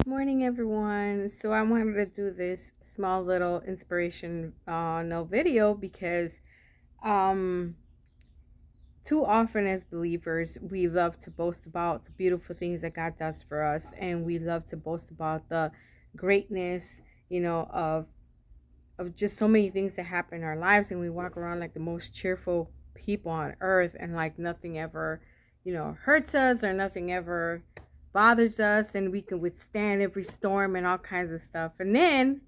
Morning, everyone. So I wanted to do this small little inspiration no video because um too often as believers we love to boast about the beautiful things that God does for us, and we love to boast about the greatness, of just so many things that happen in our lives, and we walk around like the most cheerful people on earth, and like nothing ever, hurts us, or nothing ever bothers us, and we can withstand every storm and all kinds of stuff. And then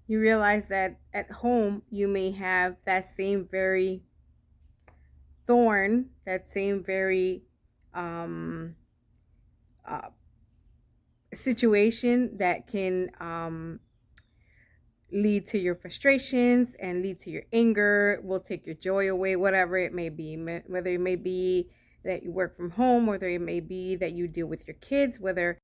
you realize that at home you may have that same very thorn, that same very um uh, situation that can lead to your frustrations and lead to your anger, will take your joy away, whatever it may be. Whether it may be that you work from home, whether it may be that you deal with your kids, whether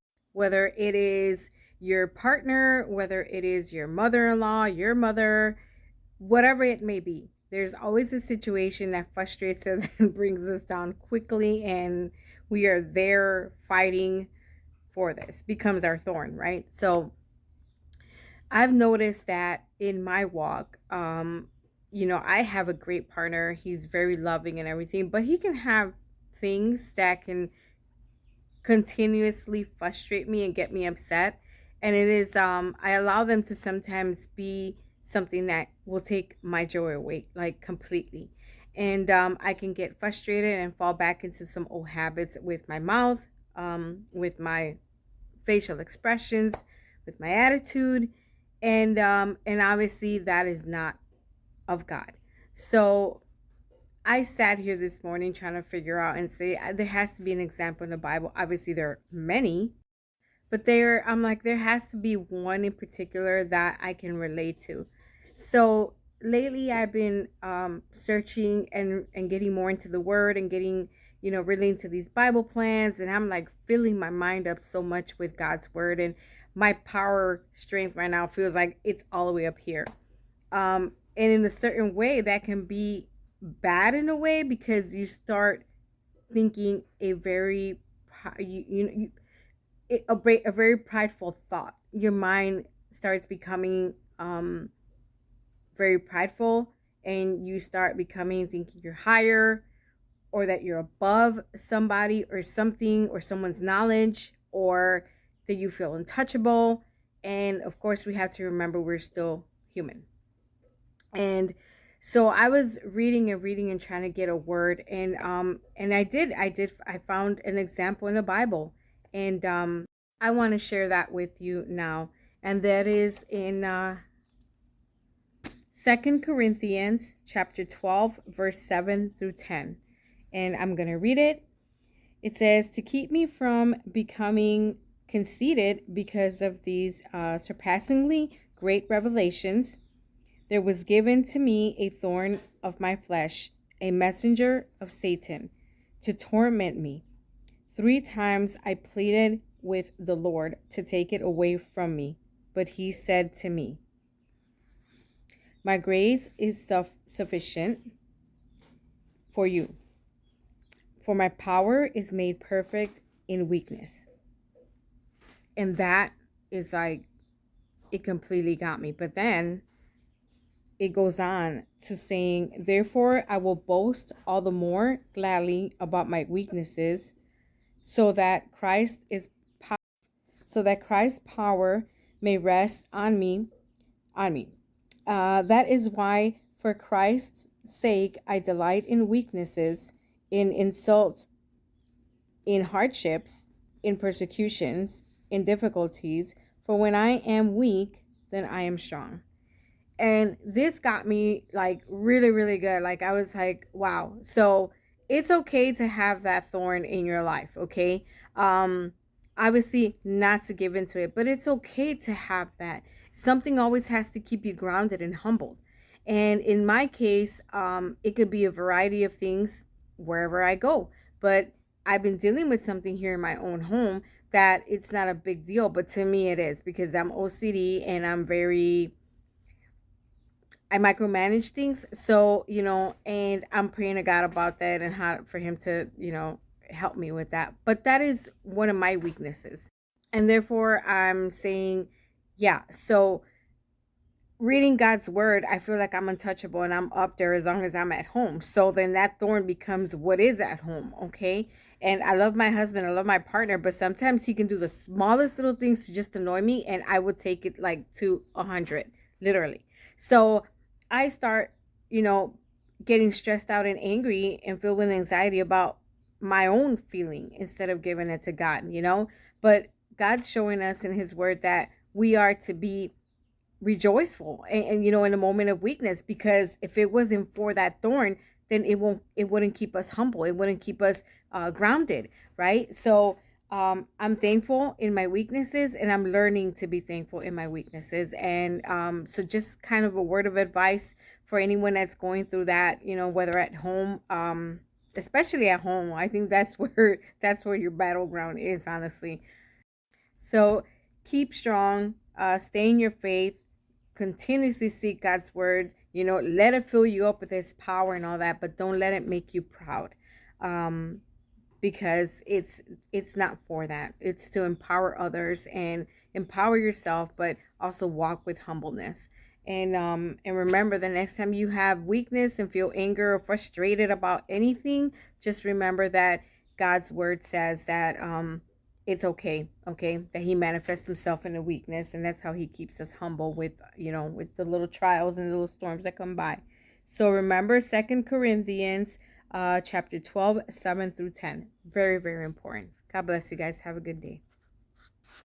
it is your partner, whether it is your mother-in-law, your mother, whatever it may be. There's always a situation that frustrates us and brings us down quickly, and we are there fighting for this. Becomes our thorn, right? So I've noticed that in my walk, I have a great partner. He's very loving and everything, but he can have things that can continuously frustrate me and get me upset. And it is, I allow them to sometimes be something that will take my joy away, like completely. And I can get frustrated and fall back into some old habits with my mouth, with my facial expressions, with my attitude, and obviously that is not of God. So I sat here this morning trying to figure out and say there has to be an example in the Bible. Obviously there are many, but I'm like, there has to be one in particular that I can relate to. So lately I've been searching and getting more into the word, and getting, really into these Bible plans, and I'm like filling my mind up so much with God's word, and my power strength right now feels like it's all the way up here. And in a certain way that can be bad in a way, because you start thinking a very a very prideful thought. Your mind starts becoming very prideful, and you start becoming thinking you're higher, or that you're above somebody or something or someone's knowledge, or that you feel untouchable. And of course, we have to remember we're still human. And so I was reading and reading and trying to get a word, and I found an example in the Bible, and I want to share that with you now. And that is in 2 Corinthians chapter 12, verse 7 through 10. And I'm going to read it. It says, "To keep me from becoming conceited because of these surpassingly great revelations, there was given to me a thorn of my flesh, a messenger of Satan, to torment me. 3 times I pleaded with the Lord to take it away from me, but he said to me, 'My grace is sufficient for you, for my power is made perfect in weakness.'" And that is like, it completely got me. But then it goes on to saying, "Therefore I will boast all the more gladly about my weaknesses, so that Christ's power may rest on me. That is why, for Christ's sake, I delight in weaknesses, in insults, in hardships, in persecutions, in difficulties. For when I am weak, then I am strong." And this got me like really, really good. Like, I was like, wow. So it's okay to have that thorn in your life, okay? Um, Obviously not to give into it, but it's okay to have that. Something always has to keep you grounded and humbled. And in my case, it could be a variety of things wherever I go. But I've been dealing with something here in my own home that it's not a big deal, but to me it is, because I'm OCD and I micromanage things. So, and I'm praying to God about that, and how for him to, help me with that. But that is one of my weaknesses. And therefore, I'm saying, yeah, so reading God's word, I feel like I'm untouchable and I'm up there as long as I'm at home. So then that thorn becomes what is at home, okay? And I love my husband, I love my partner, but sometimes he can do the smallest little things to just annoy me, and I would take it like to 100, literally. So I start, you know, getting stressed out and angry and filled with anxiety about my own feeling instead of giving it to God, you know? But God's showing us in his word that we are to be rejoiceful and you know, in a moment of weakness, because if it wasn't for that thorn, then it wouldn't keep us humble, it wouldn't keep us grounded, right? So I'm thankful in my weaknesses, and I'm learning to be thankful in my weaknesses. And so just kind of a word of advice for anyone that's going through that, you know, whether at home, especially at home, I think that's where your battleground is, honestly. So keep strong, stay in your faith, continuously seek God's word. You know, let it fill you up with his power and all that, but don't let it make you proud. Um, because it's not for that. It's to empower others and empower yourself, but also walk with humbleness. And remember, the next time you have weakness and feel anger or frustrated about anything, just remember that God's word says that it's okay, okay, that he manifests himself in a weakness, and that's how he keeps us humble with, you know, with the little trials and the little storms that come by. So remember Second Corinthians chapter 12, 7 through 10. Very, very important. God bless you guys. Have a good day.